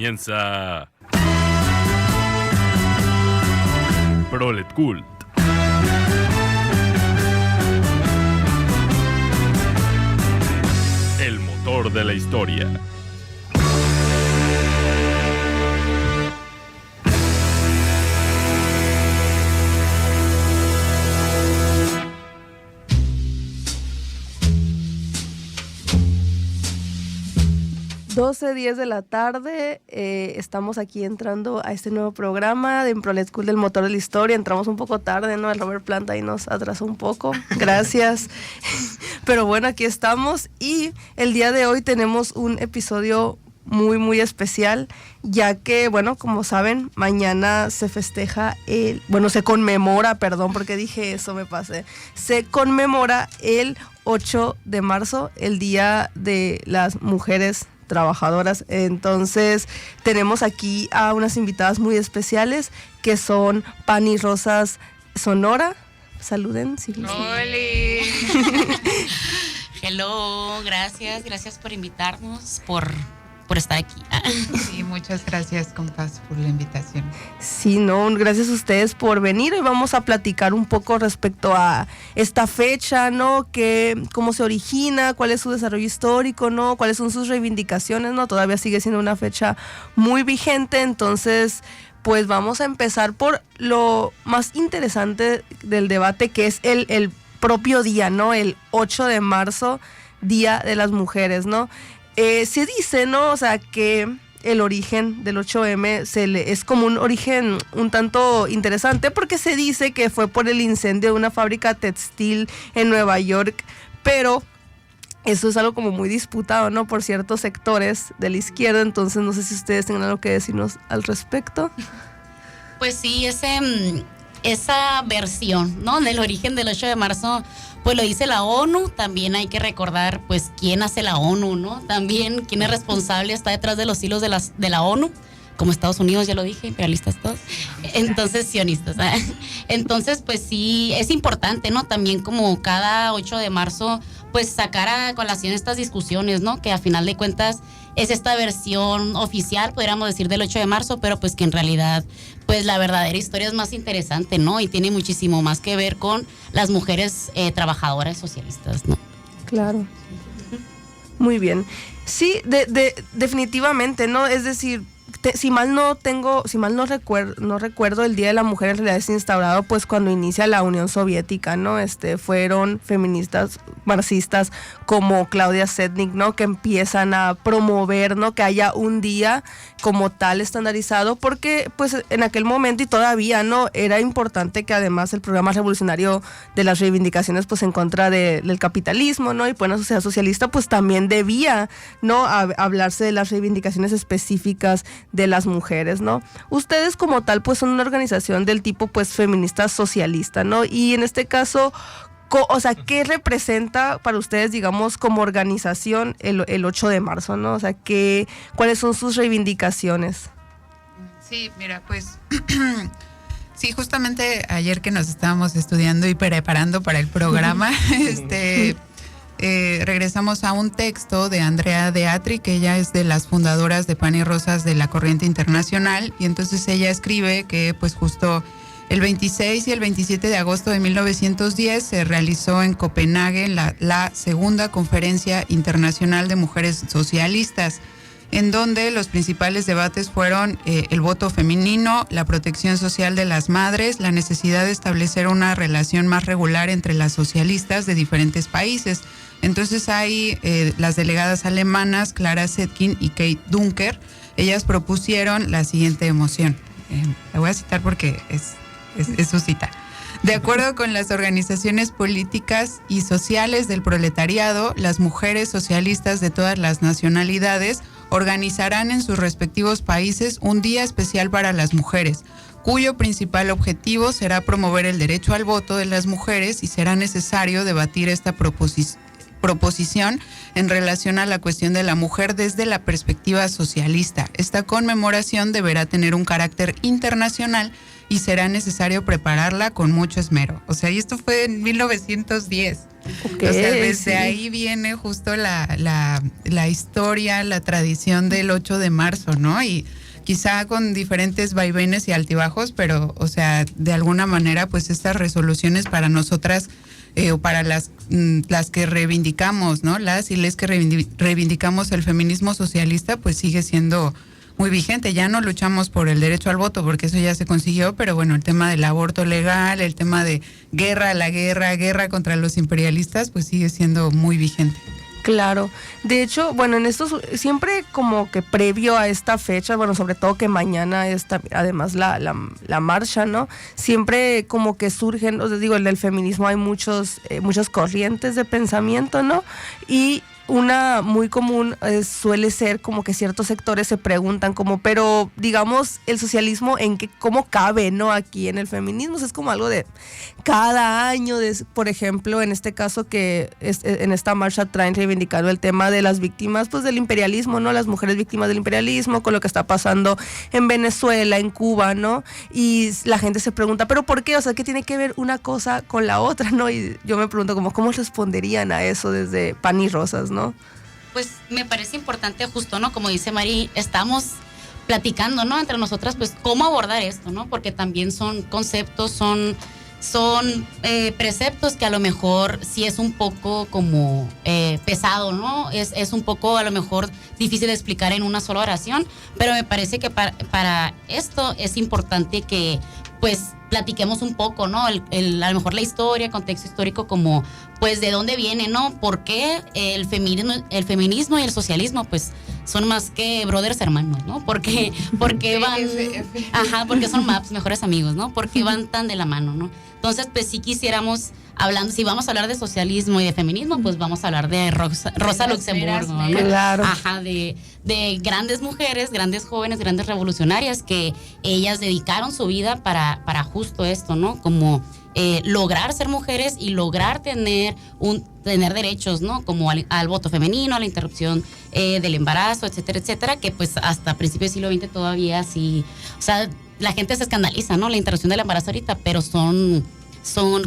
comienza Prolet Cult. El motor de la historia. (12:10 de la tarde), estamos aquí entrando a este nuevo programa de Prolet Cult del motor de la historia. Entramos un poco tarde, ¿no? El Robert Plant ahí nos atrasó un poco, gracias. Pero bueno, aquí estamos y el día de hoy tenemos un episodio muy, muy especial, ya que, bueno, como saben, mañana se festeja se conmemora, perdón, porque dije eso, me pasé. Se conmemora el 8 de marzo, el Día de las Mujeres Trabajadoras. Entonces tenemos aquí a unas invitadas muy especiales que son Pani Rosas Sonora. Saluden. Sí. ¡Holi! Hello, gracias por invitarnos, por estar aquí. Sí, muchas gracias, compas, por la invitación. Sí, no, gracias a ustedes por venir. Hoy vamos a platicar un poco respecto a esta fecha, ¿no? Cómo se origina, cuál es su desarrollo histórico, ¿no? Cuáles son sus reivindicaciones, ¿no? Todavía sigue siendo una fecha muy vigente, entonces pues vamos a empezar por lo más interesante del debate, que es el propio día, ¿no? El 8 de marzo, Día de las Mujeres, ¿no? Se dice, ¿no? O sea, que el origen del 8M es como un origen un tanto interesante, porque se dice que fue por el incendio de una fábrica textil en Nueva York, pero eso es algo como muy disputado, ¿no? Por ciertos sectores de la izquierda, entonces no sé si ustedes tengan algo que decirnos al respecto. Pues sí, esa versión, ¿no? Del origen del 8 de marzo, pues lo dice la ONU. También hay que recordar, pues, quién hace la ONU, ¿no? También quién es responsable, está detrás de los hilos de la ONU, como Estados Unidos, ya lo dije, imperialistas todos, entonces sionistas, ¿eh? Entonces, pues sí, es importante, ¿no? También como cada 8 de marzo, pues sacar a colación estas discusiones, ¿no? Que a final de cuentas es esta versión oficial, podríamos decir, del 8 de marzo, pero pues que en realidad, pues la verdadera historia es más interesante, ¿no? Y tiene muchísimo más que ver con las mujeres trabajadoras socialistas, ¿no? Claro. Muy bien. Sí, definitivamente, ¿no? Es decir, si mal no recuerdo, el Día de la Mujer en realidad es instaurado pues cuando inicia la Unión Soviética, ¿no? Fueron feministas marxistas como Claudia Setnik, ¿no? Que empiezan a promover, ¿no? Que haya un día como tal estandarizado, porque pues en aquel momento y todavía, ¿no? Era importante que además el programa revolucionario de las reivindicaciones pues en contra del capitalismo, ¿no? Y pues una sociedad socialista pues también debía, ¿no? Hablarse de las reivindicaciones específicas de las mujeres, ¿no? Ustedes como tal pues son una organización del tipo pues feminista socialista, ¿no? Y en este caso, o sea, ¿qué representa para ustedes, digamos, como organización el 8 de marzo, ¿no? O sea, ¿cuáles son sus reivindicaciones? Sí, mira, pues sí, justamente ayer que nos estábamos estudiando y preparando para el programa, regresamos a un texto de Andrea de Atri, que ella es de las fundadoras de Pani Rosas de la Corriente Internacional, y entonces ella escribe que pues justo el 26 y el 27 de agosto de 1910 se realizó en Copenhague la segunda Conferencia Internacional de Mujeres Socialistas, en donde los principales debates fueron el voto femenino, la protección social de las madres, la necesidad de establecer una relación más regular entre las socialistas de diferentes países. Entonces hay las delegadas alemanas Clara Zetkin y Kate Dunker. Ellas propusieron la siguiente moción. La voy a citar porque es su cita. De acuerdo con las organizaciones políticas y sociales del proletariado, las mujeres socialistas de todas las nacionalidades organizarán en sus respectivos países un día especial para las mujeres, cuyo principal objetivo será promover el derecho al voto de las mujeres, y será necesario debatir esta proposición en relación a la cuestión de la mujer desde la perspectiva socialista. Esta conmemoración deberá tener un carácter internacional y será necesario prepararla con mucho esmero. O sea, y esto fue en 1910. Ok, O sea, desde sí. ahí viene justo la historia, la tradición del 8 de marzo, ¿no? Y quizá con diferentes vaivenes y altibajos, pero, o sea, de alguna manera, pues estas resoluciones para nosotras o para las que reivindicamos, ¿no? Las y les que reivindicamos el feminismo socialista, pues sigue siendo muy vigente. Ya no luchamos por el derecho al voto, porque eso ya se consiguió, pero bueno, el tema del aborto legal, el tema de guerra a la guerra contra los imperialistas, pues sigue siendo muy vigente. Claro, de hecho, bueno, en estos, siempre como que previo a esta fecha, bueno, sobre todo que mañana está además la marcha, ¿no? Siempre como que surgen, os digo, en el feminismo hay muchas corrientes de pensamiento, ¿no? Y una muy común suele ser como que ciertos sectores se preguntan como, pero digamos, el socialismo en qué, cómo cabe, ¿no? Aquí en el feminismo, o sea, es como algo de cada año, por ejemplo, en este caso que en esta marcha traen reivindicando el tema de las víctimas, pues del imperialismo, ¿no? Las mujeres víctimas del imperialismo, con lo que está pasando en Venezuela, en Cuba, ¿no? Y la gente se pregunta, ¿pero por qué? O sea, ¿qué tiene que ver una cosa con la otra, ¿no? Y yo me pregunto como, ¿cómo responderían a eso desde Pan y Rosas, ¿no? Pues me parece importante justo, ¿no? Como dice Mari, estamos platicando, ¿no? Entre nosotras, pues, cómo abordar esto, ¿no? Porque también son conceptos, son preceptos que a lo mejor sí es un poco como pesado, ¿no? Es un poco a lo mejor difícil de explicar en una sola oración, pero me parece que para esto es importante que pues platiquemos un poco, ¿no? A lo mejor la historia, contexto histórico, como pues de dónde viene, ¿no? ¿Por qué el feminismo y el socialismo pues son más que brothers hermanos, ¿no? Porque van, ajá, porque son maps, mejores amigos, ¿no? Porque van tan de la mano, ¿no? Entonces, pues si quisiéramos, si vamos a hablar de socialismo y de feminismo, pues vamos a hablar de Rosa Luxemburgo, ¿no? Claro. Ajá, de grandes mujeres, grandes jóvenes, grandes revolucionarias que ellas dedicaron su vida para justo esto, ¿no? Como lograr ser mujeres y lograr tener derechos, ¿no? Como al voto femenino, a la interrupción del embarazo, etcétera, etcétera, que pues hasta principios del siglo XX todavía sí, o sea, la gente se escandaliza, ¿no? La interrupción del embarazo ahorita, pero son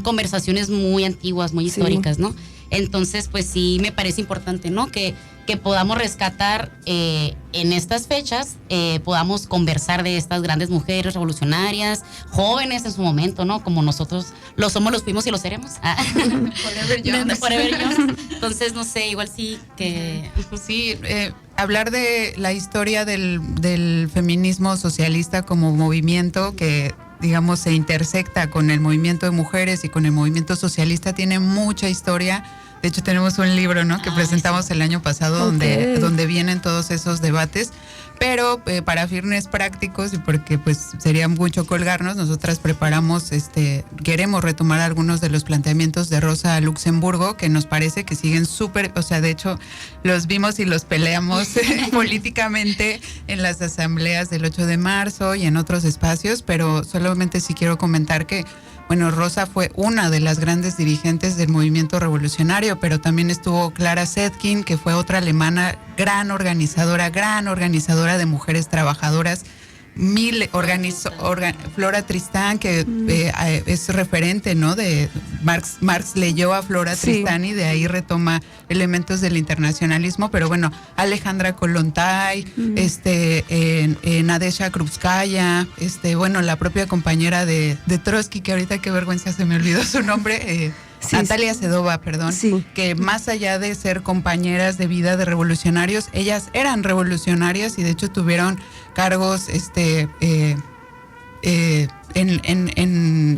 conversaciones muy antiguas, muy históricas, ¿no? Entonces, pues sí me parece importante, ¿no? Que podamos rescatar en estas fechas, podamos conversar de estas grandes mujeres revolucionarias, jóvenes en su momento, ¿no? Como nosotros lo somos, los fuimos y lo seremos. Forever young. Forever young. Entonces, no sé, igual sí que... Sí, hablar de la historia del feminismo socialista como movimiento que digamos se intersecta con el movimiento de mujeres y con el movimiento socialista tiene mucha historia. De hecho tenemos un libro, ¿no? Que presentamos el año pasado donde vienen todos esos debates, pero para fines prácticos y porque pues sería mucho colgarnos, nosotras preparamos, queremos retomar algunos de los planteamientos de Rosa Luxemburgo que nos parece que siguen súper, o sea, de hecho los vimos y los peleamos políticamente en las asambleas del 8 de marzo y en otros espacios, pero solamente sí quiero comentar que bueno, Rosa fue una de las grandes dirigentes del movimiento revolucionario, pero también estuvo Clara Zetkin, que fue otra alemana, gran organizadora de mujeres trabajadoras. Flora Tristán, que es referente, ¿no? De Marx leyó a Flora Tristán y de ahí retoma elementos del internacionalismo, pero bueno, Alejandra Kollontai, Nadezhda Krupskaya, bueno, la propia compañera de Trotsky, que ahorita qué vergüenza se me olvidó su nombre, Natalia Sedova, perdón, que más allá de ser compañeras de vida de revolucionarios, ellas eran revolucionarias y de hecho tuvieron cargos en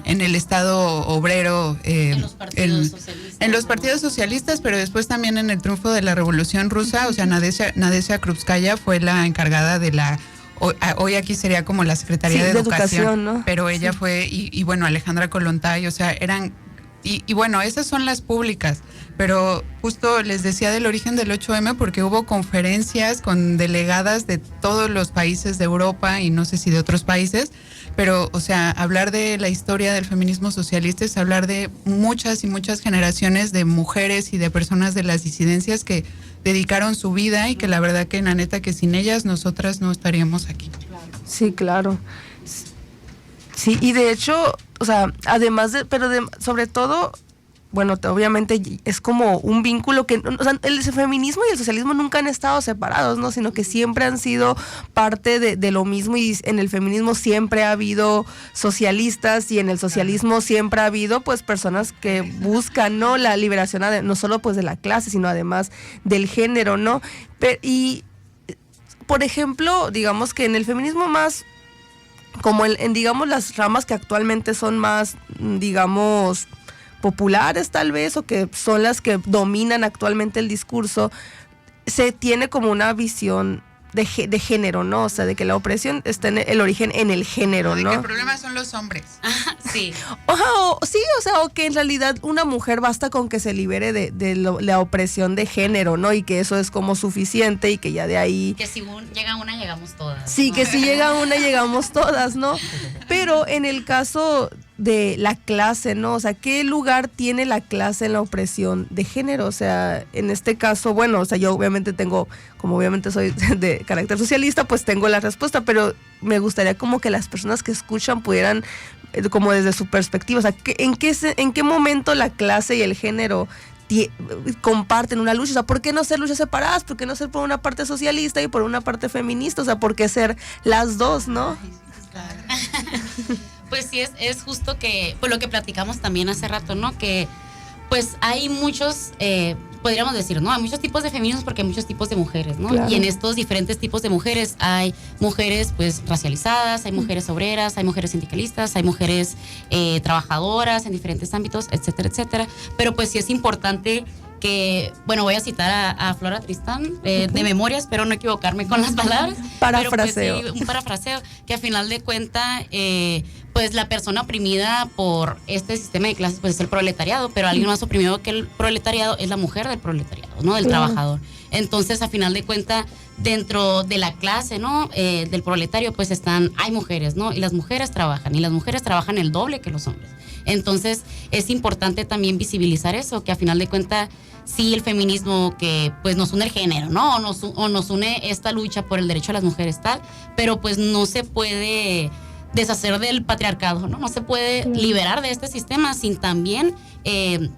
el Estado obrero, en los partidos socialistas. En los partidos socialistas, pero después también en el triunfo de la Revolución Rusa, o sea, Nadezhda Krupskaya fue la encargada de la... Hoy aquí sería como la Secretaría de Educación, ¿no? Pero ella fue, y bueno, Alejandra Kollontai, o sea, eran... Y bueno, esas son las públicas, pero justo les decía del origen del 8M porque hubo conferencias con delegadas de todos los países de Europa y no sé si de otros países, pero o sea, hablar de la historia del feminismo socialista es hablar de muchas y muchas generaciones de mujeres y de personas de las disidencias que dedicaron su vida y que la verdad que la neta que sin ellas nosotras no estaríamos aquí. Sí, claro. Sí, y de hecho, o sea, además sobre todo, bueno, obviamente es como un vínculo que, o sea, el feminismo y el socialismo nunca han estado separados, ¿no? Sino que siempre han sido parte de lo mismo, y en el feminismo siempre ha habido socialistas, y en el socialismo siempre ha habido pues personas que buscan, ¿no?, la liberación no solo pues de la clase, sino además del género, ¿no? Y por ejemplo, digamos que en el feminismo más, como en digamos las ramas que actualmente son más, digamos, populares tal vez, o que son las que dominan actualmente el discurso, se tiene como una visión de género, ¿no? O sea, de que la opresión está en el origen en el género, ¿no? Que el problema son los hombres. Sí. O que en realidad una mujer basta con que se libere de la opresión de género, ¿no? Y que eso es como suficiente, y que ya de ahí... Que si llega una, llegamos todas. Sí, ¿no? que si llega una, llegamos todas, ¿no? Pero en el caso de la clase, ¿no? O sea, ¿qué lugar tiene la clase en la opresión de género? O sea, en este caso, bueno, o sea, yo obviamente tengo, como obviamente soy de carácter socialista, pues tengo la respuesta, pero me gustaría como que las personas que escuchan pudieran, como desde su perspectiva, o sea, ¿en qué momento la clase y el género comparten una lucha? O sea, ¿por qué no ser luchas separadas? ¿Por qué no ser por una parte socialista y por una parte feminista? O sea, ¿por qué ser las dos, no? Pues sí, es justo que, pues lo que platicamos también hace rato, ¿no? Que pues hay muchos, podríamos decir, ¿no? Hay muchos tipos de feminismos porque hay muchos tipos de mujeres, ¿no? Claro. Y en estos diferentes tipos de mujeres hay mujeres pues racializadas, hay mujeres obreras, hay mujeres sindicalistas, hay mujeres trabajadoras en diferentes ámbitos, etcétera, etcétera. Pero pues sí es importante que, bueno, voy a citar a Flora Tristán de memoria, espero no equivocarme con las palabras. Parafraseo. Pero pues, sí, un parafraseo, que a final de cuentas, pues la persona oprimida por este sistema de clases pues es el proletariado, pero alguien más oprimido que el proletariado es la mujer del proletariado, ¿no? Del trabajador. Entonces, a final de cuentas, dentro de la clase, ¿no? Del proletario, pues hay mujeres, ¿no? Y las mujeres trabajan el doble que los hombres. Entonces, es importante también visibilizar eso, que a final de cuentas, sí, el feminismo que pues nos une el género, ¿no? O nos une esta lucha por el derecho a las mujeres, tal, pero pues no se puede deshacer del patriarcado, ¿no? No se puede liberar de este sistema sin también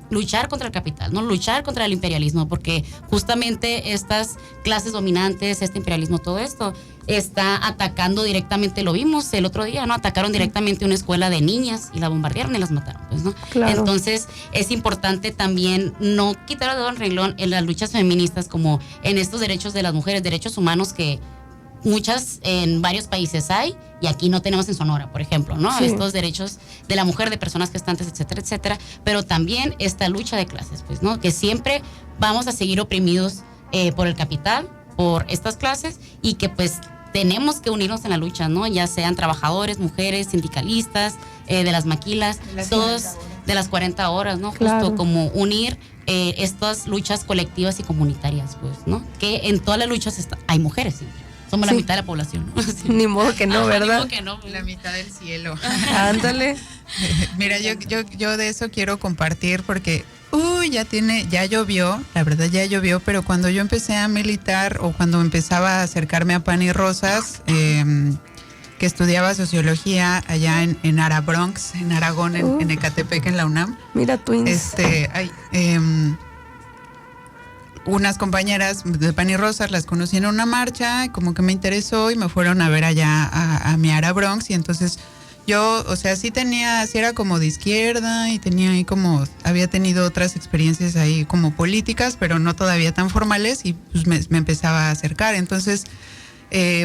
luchar contra el capital, ¿no? Luchar contra el imperialismo, porque justamente estas clases dominantes, este imperialismo, todo esto, está atacando directamente, lo vimos el otro día, ¿no? Atacaron directamente una escuela de niñas y la bombardearon y las mataron, pues, ¿no? Claro. Entonces, es importante también no quitar el dedo en renglón en las luchas feministas, como en estos derechos de las mujeres, derechos humanos que muchas en varios países hay, y aquí no tenemos en Sonora, por ejemplo, ¿no? Sí. Estos derechos de la mujer, de personas gestantes, etcétera, etcétera, pero también esta lucha de clases, pues, ¿no? Que siempre vamos a seguir oprimidos por el capital, por estas clases, y que pues tenemos que unirnos en la lucha, ¿no? Ya sean trabajadores, mujeres, sindicalistas, de las maquilas, todos de las 40 horas, ¿no? Justo Claro. como unir estas luchas colectivas y comunitarias, pues, ¿no? Que en todas las luchas hay mujeres siempre. Somos la Sí. mitad de la población, ¿no? Sí. Ni modo que no, Ajá, ¿verdad? ni modo que no, pues. La mitad del cielo. Ándale. Mira, yo de eso quiero compartir porque, ya llovió, la verdad ya llovió, pero cuando yo empecé a militar o cuando empezaba a acercarme a Pan y Rosas, que estudiaba sociología allá en Arabronx, en Aragón, en Ecatepec, en la UNAM, Mira, Twins. unas compañeras de Pan y Rosas las conocí en una marcha, y como que me interesó y me fueron a ver allá a mi Arabronx, y entonces yo, o sea, sí era como de izquierda, y tenía ahí había tenido otras experiencias ahí como políticas, pero no todavía tan formales, y pues me empezaba a acercar. Entonces,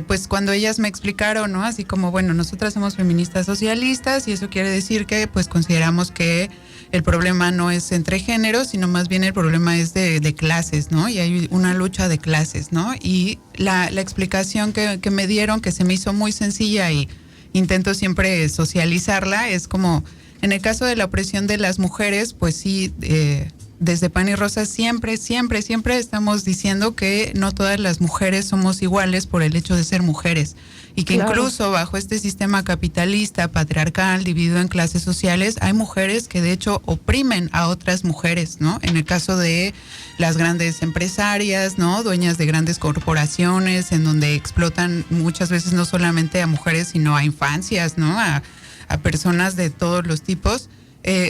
pues cuando ellas me explicaron, ¿no? Así como, bueno, nosotras somos feministas socialistas, y eso quiere decir que pues consideramos que el problema no es entre géneros, sino más bien el problema es de clases, ¿no? Y hay una lucha de clases, ¿no? Y la explicación que me dieron, que se me hizo muy sencilla y intento siempre socializarla, es como, en el caso de la opresión de las mujeres, pues sí, desde Pan y Rosas siempre estamos diciendo que no todas las mujeres somos iguales por el hecho de ser mujeres, y que Claro. incluso bajo este sistema capitalista, patriarcal, dividido en clases sociales, hay mujeres que de hecho oprimen a otras mujeres, ¿no? En el caso de las grandes empresarias, ¿no? Dueñas de grandes corporaciones, en donde explotan muchas veces no solamente a mujeres, sino a infancias, ¿no? A personas de todos los tipos.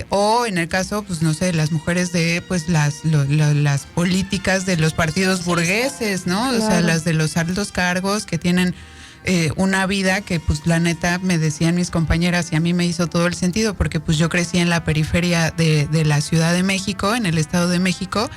O en el caso, pues no sé, las mujeres de pues las políticas de los partidos burgueses, ¿no? Claro. O sea, las de los altos cargos que tienen una vida que pues la neta me decían mis compañeras y a mí me hizo todo el sentido porque pues yo crecí en la periferia de la Ciudad de México, en el Estado de México.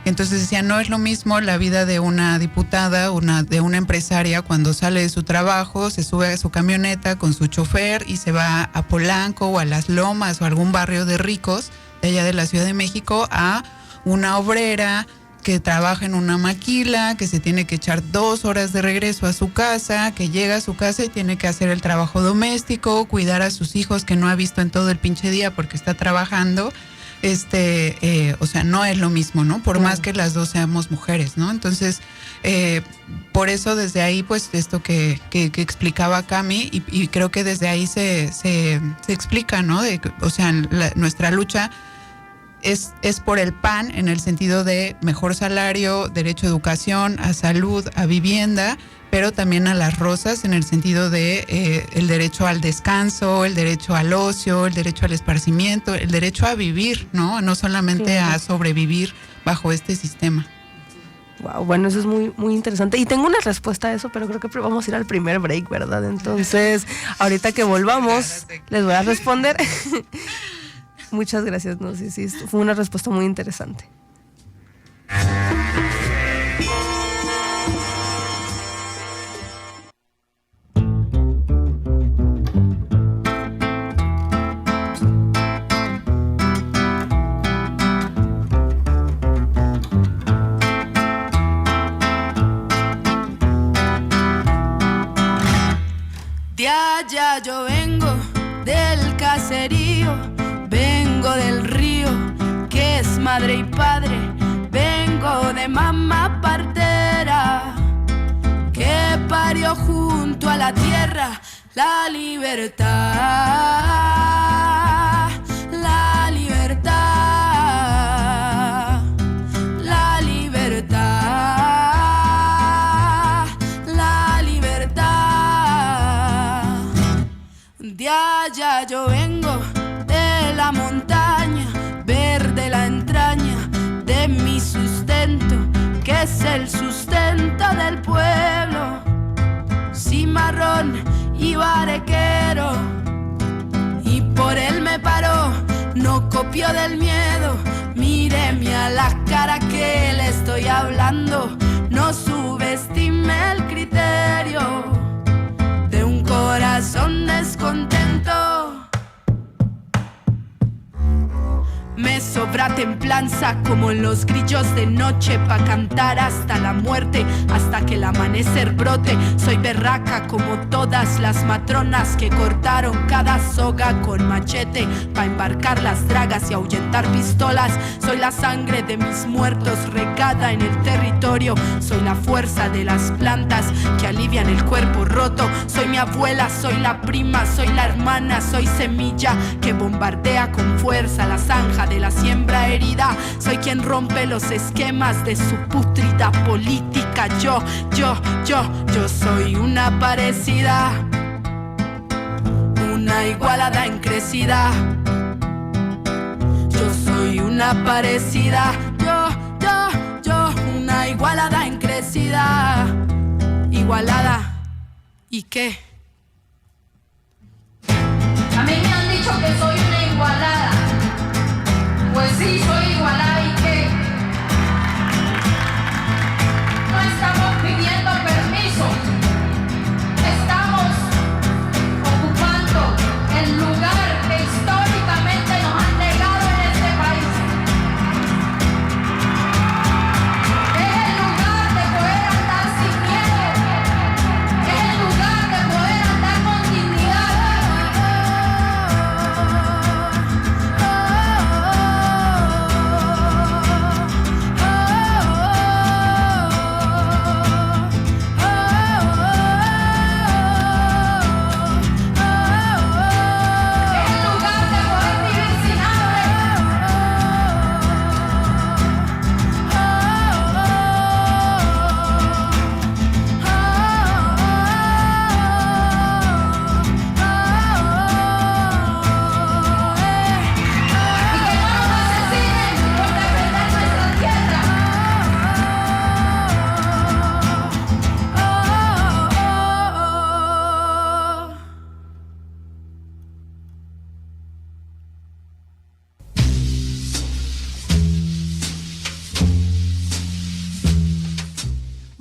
Entonces decía, no es lo mismo la vida de una diputada, de una empresaria cuando sale de su trabajo, se sube a su camioneta con su chofer y se va a Polanco o a Las Lomas o a algún barrio de ricos de allá de la Ciudad de México, a una obrera que trabaja en una maquila, que se tiene que echar 2 horas de regreso a su casa, que llega a su casa y tiene que hacer el trabajo doméstico, cuidar a sus hijos que no ha visto en todo el pinche día porque está trabajando. O sea, no es lo mismo, ¿no? Por más que las dos seamos mujeres, ¿no? Entonces, por eso desde ahí, pues, esto que explicaba Cami, y creo que desde ahí se explica, ¿no? O sea, nuestra lucha es por el PAN en el sentido de mejor salario, derecho a educación, a salud, a vivienda, pero también a las rosas en el sentido de el derecho al descanso, el derecho al ocio, el derecho al esparcimiento, el derecho a vivir, ¿no? No solamente a sobrevivir bajo este sistema. Wow, bueno, eso es muy, muy interesante. Y tengo una respuesta a eso, pero creo que vamos a ir al primer break, ¿verdad? Entonces, ahorita que volvamos, les voy a responder. Muchas gracias, no, sí, fue una respuesta muy interesante. De allá yo vengo del caserío, vengo del río que es madre y padre, vengo de mamá partera que parió junto a la tierra la libertad, la libertad, la libertad, la libertad. De allá yo vengo de la montaña, verde la entraña de mi sustento, que es el sustento del pueblo. Cimarrón y barequero, y por él me paró, no copió del miedo. Míreme a la cara que le estoy hablando, no subestime el criterio de un corazón descontento. Me sobra templanza como los grillos de noche pa' cantar hasta la muerte, hasta que el amanecer brote. Soy berraca como todas las matronas que cortaron cada soga con machete pa' embarcar las dragas y ahuyentar pistolas. Soy la sangre de mis muertos regada en el territorio. Soy la fuerza de las plantas que alivian el cuerpo roto. Soy mi abuela, soy la prima, soy la hermana, soy semilla que bombardea con fuerza la zanja de la siembra herida. Soy quien rompe los esquemas de su pútrida política. Yo soy una parecida, una igualada en crecida. Yo soy una parecida, yo, una igualada en crecida. Igualada, ¿y qué? A mí me han dicho que soy una igualada. Pues sí, soy igualada, ¿y qué? No estamos pidiendo permiso, estamos ocupando el lugar que históricamente nos han negado en este país. Es el lugar de poder andar sin miedo, es el lugar de poder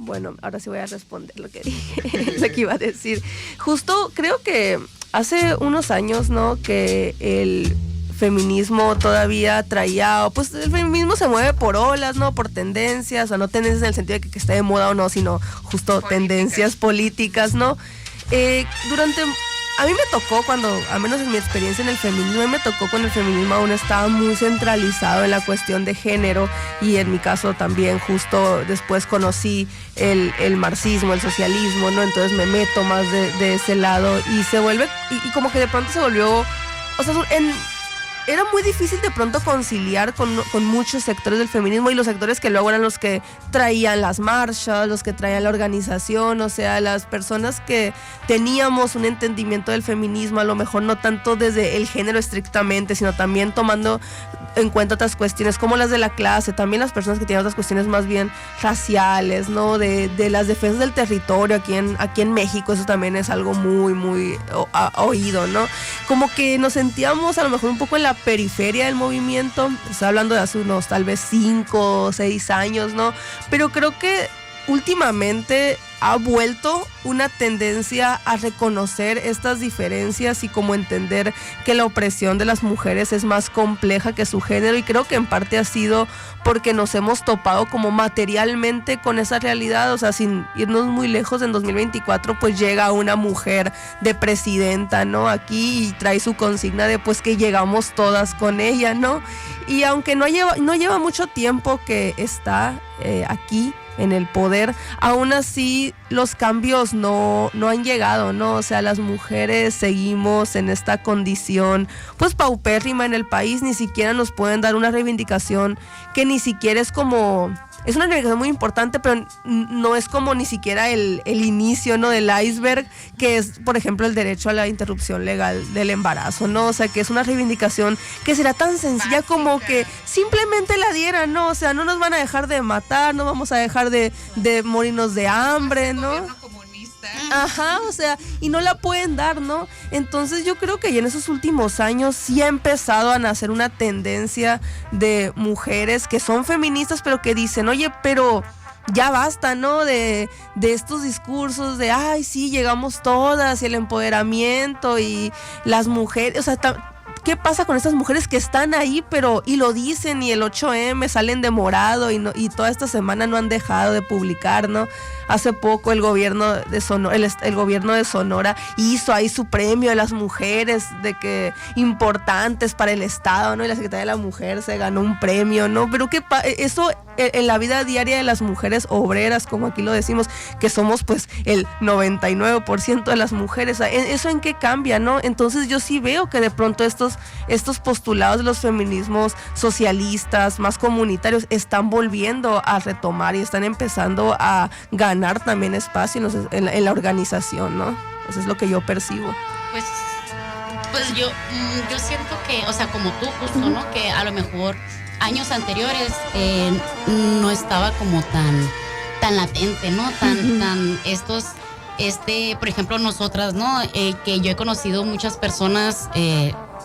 Bueno, ahora sí voy a responder lo que dije, lo que iba a decir. Justo creo que hace unos años, ¿no? Que el feminismo todavía traía, pues el feminismo se mueve por olas, ¿no? Por tendencias, o sea, no tendencias en el sentido de que esté de moda o no, sino justo tendencias políticas, ¿no? A mí me tocó cuando, al menos en mi experiencia en el feminismo, a mí me tocó cuando el feminismo aún estaba muy centralizado en la cuestión de género, y en mi caso también justo después conocí el marxismo, el socialismo, ¿no? Entonces me meto más de ese lado y se vuelve, y como que de pronto se volvió, o sea, era muy difícil de pronto conciliar con muchos sectores del feminismo, y los sectores que luego eran los que traían las marchas, los que traían la organización, o sea, las personas que teníamos un entendimiento del feminismo, a lo mejor no tanto desde el género estrictamente, sino también tomando en cuenta otras cuestiones como las de la clase, también las personas que tienen otras cuestiones más bien raciales, ¿no? De las defensas del territorio aquí en México, eso también es algo muy, muy oído, ¿no? Como que nos sentíamos a lo mejor un poco en la periferia del movimiento, estoy hablando de hace unos tal vez 5 o 6 años, ¿no? Pero creo que últimamente ha vuelto una tendencia a reconocer estas diferencias y como entender que la opresión de las mujeres es más compleja que su género, y creo que en parte ha sido porque nos hemos topado como materialmente con esa realidad, o sea, sin irnos muy lejos, en 2024 pues llega una mujer de presidenta, ¿no? Aquí, y trae su consigna de pues que llegamos todas con ella, ¿no? Y aunque no lleva mucho tiempo que está aquí en el poder, aún así los cambios no han llegado, ¿no? O sea, las mujeres seguimos en esta condición pues paupérrima en el país, ni siquiera nos pueden dar una reivindicación que ni siquiera es como... Es una reivindicación muy importante, pero no es como ni siquiera el inicio, ¿no? Del iceberg, que es, por ejemplo, el derecho a la interrupción legal del embarazo, ¿no? O sea, que es una reivindicación que será tan sencilla como que simplemente la dieran, ¿no? O sea, no nos van a dejar de matar, no vamos a dejar de morirnos de hambre, ¿no? Ajá, o sea, y no la pueden dar, ¿no? Entonces yo creo que ya en esos últimos años sí ha empezado a nacer una tendencia de mujeres que son feministas, pero que dicen, oye, pero ya basta, ¿no? De estos discursos de, ay, sí, llegamos todas, y el empoderamiento, y las mujeres, o sea, ¿qué pasa con estas mujeres que están ahí, pero y lo dicen, y el 8M salen de morado, y toda esta semana no han dejado de publicar, ¿no? Hace poco el gobierno de Sonora, el gobierno de Sonora hizo ahí su premio de las mujeres de que importantes para el Estado, ¿no? Y la Secretaría de la Mujer se ganó un premio, ¿no? Pero eso en la vida diaria de las mujeres obreras, como aquí lo decimos, que somos pues el 99% de las mujeres, ¿eso en qué cambia, no? Entonces yo sí veo que de pronto estos postulados de los feminismos socialistas, más comunitarios, están volviendo a retomar y están empezando a ganar también espacio en la organización, ¿no? Eso es lo que yo percibo. Pues yo siento que, o sea, como tú justo, ¿no? Que a lo mejor años anteriores no estaba como tan latente, ¿no? Tan estos, por ejemplo, nosotras, ¿no? Que yo he conocido muchas personas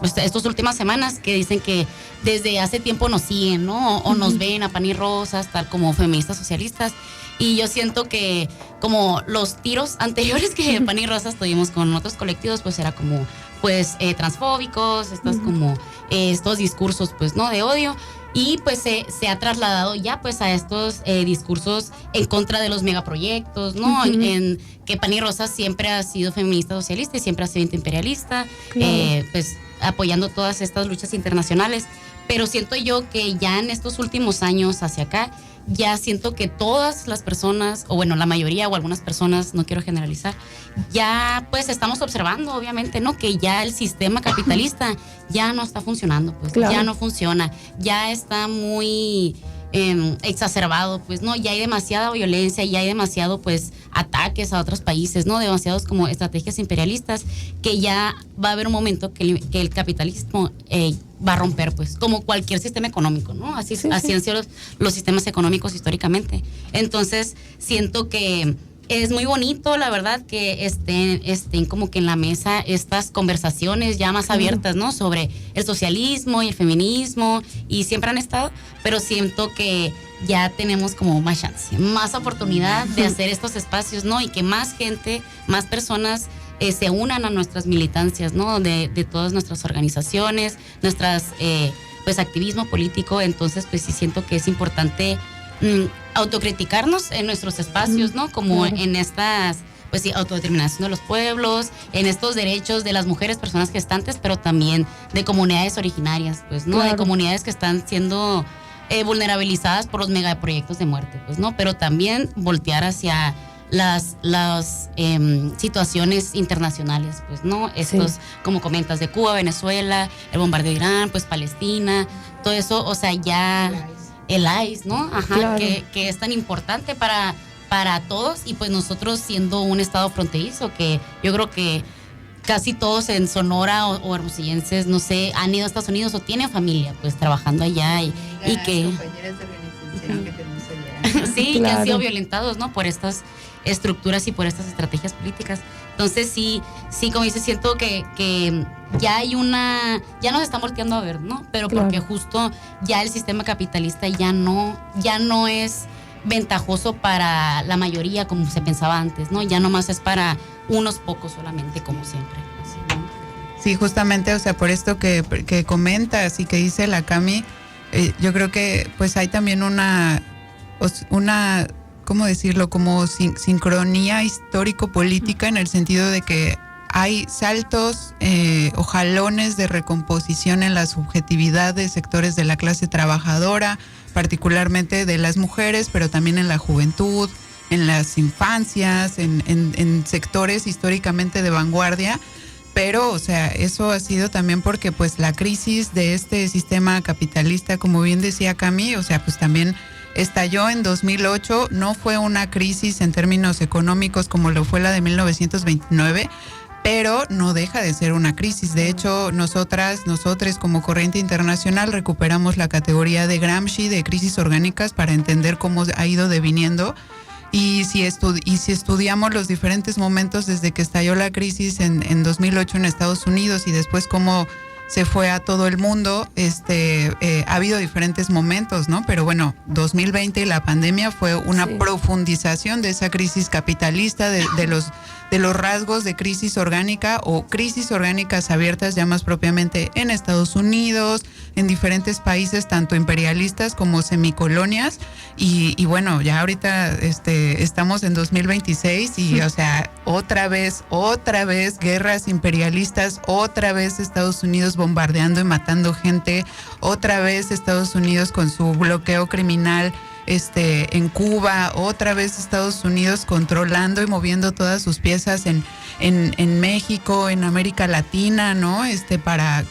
estas últimas semanas que dicen que desde hace tiempo nos siguen, ¿no? O nos ven a Pan y Rosas, tal como feministas socialistas. Y yo siento que como los tiros anteriores que Pan y Rosas tuvimos con otros colectivos, pues era como, pues, transfóbicos, como estos discursos, pues, ¿no? De odio. Y pues se ha trasladado ya pues a estos discursos en contra de los megaproyectos, ¿no? En que Pan y Rosas siempre ha sido feminista socialista y siempre ha sido antiimperialista, pues apoyando todas estas luchas internacionales. Pero siento yo que ya en estos últimos años hacia acá, ya siento que todas las personas, o bueno, la mayoría o algunas personas, no quiero generalizar, ya pues estamos observando, obviamente, ¿no? Que ya el sistema capitalista ya no está funcionando, pues ya no funciona, ya está muy exacerbado, pues, ¿no? Ya hay demasiada violencia, ya hay demasiado, pues, ataques a otros países, ¿no? Demasiados como estrategias imperialistas, que ya va a haber un momento que el capitalismo va a romper, pues, como cualquier sistema económico, ¿no? Así han sido los sistemas económicos históricamente. Entonces, siento que es muy bonito, la verdad, que estén como que en la mesa estas conversaciones ya más abiertas, ¿no? Sobre el socialismo y el feminismo, y siempre han estado, pero siento que ya tenemos como más chance, más oportunidad de hacer estos espacios, ¿no? Y que más gente, más personas se unan a nuestras militancias, ¿no? De todas nuestras organizaciones, nuestras, pues, activismo político. Entonces, pues sí siento que es importante autocriticarnos en nuestros espacios, ¿no? Como en estas, pues sí, autodeterminación de los pueblos, en estos derechos de las mujeres, personas gestantes, pero también de comunidades originarias, pues, ¿no? De comunidades que están siendo vulnerabilizadas por los megaproyectos de muerte, pues, ¿no? Pero también voltear hacia las situaciones internacionales, pues, ¿no? Estos, como comentas, de Cuba, Venezuela, el bombardeo de Irán, pues, Palestina, todo eso, o sea, ya el ICE, ¿no? Ajá, que es tan importante para todos, y pues nosotros siendo un estado fronterizo, que yo creo que casi todos en Sonora o hermosillenses, no sé, han ido a Estados Unidos o tienen familia pues trabajando allá y que compañeras de organización que tenemos allá. sí, que han sido violentados, ¿no? Por estas estructuras y por estas estrategias políticas. Entonces sí, como dice, siento que ya hay ya nos están volteando a ver, ¿no? Pero porque justo ya el sistema capitalista ya no es ventajoso para la mayoría como se pensaba antes, ¿no? Ya nomás es para unos pocos solamente, como siempre. Así, ¿no? Sí, justamente, o sea, por esto que comentas y que dice la Cami, yo creo que pues hay también una ¿cómo decirlo? Como sincronía histórico-política, en el sentido de que hay saltos o jalones de recomposición en la subjetividad de sectores de la clase trabajadora, particularmente de las mujeres, pero también en la juventud, en las infancias, en sectores históricamente de vanguardia. Pero, o sea, eso ha sido también porque pues la crisis de este sistema capitalista, como bien decía Cami, o sea, pues también estalló en 2008, no fue una crisis en términos económicos como lo fue la de 1929, pero no deja de ser una crisis. De hecho, nosotros como Corriente Internacional recuperamos la categoría de Gramsci de crisis orgánicas para entender cómo ha ido deviniendo. Y si estudiamos los diferentes momentos desde que estalló la crisis en 2008 en Estados Unidos y después cómo se fue a todo el mundo, ha habido diferentes momentos, ¿no? Pero bueno, 2020 y la pandemia fue una profundización de esa crisis capitalista, de los rasgos de crisis orgánica o crisis orgánicas abiertas ya más propiamente en Estados Unidos, en diferentes países, tanto imperialistas como semicolonias. Y bueno, ya ahorita estamos en 2026 y, o sea, otra vez guerras imperialistas, otra vez Estados Unidos bombardeando y matando gente, otra vez Estados Unidos con su bloqueo criminal en Cuba, otra vez Estados Unidos controlando y moviendo todas sus piezas en México, en América Latina, ¿no?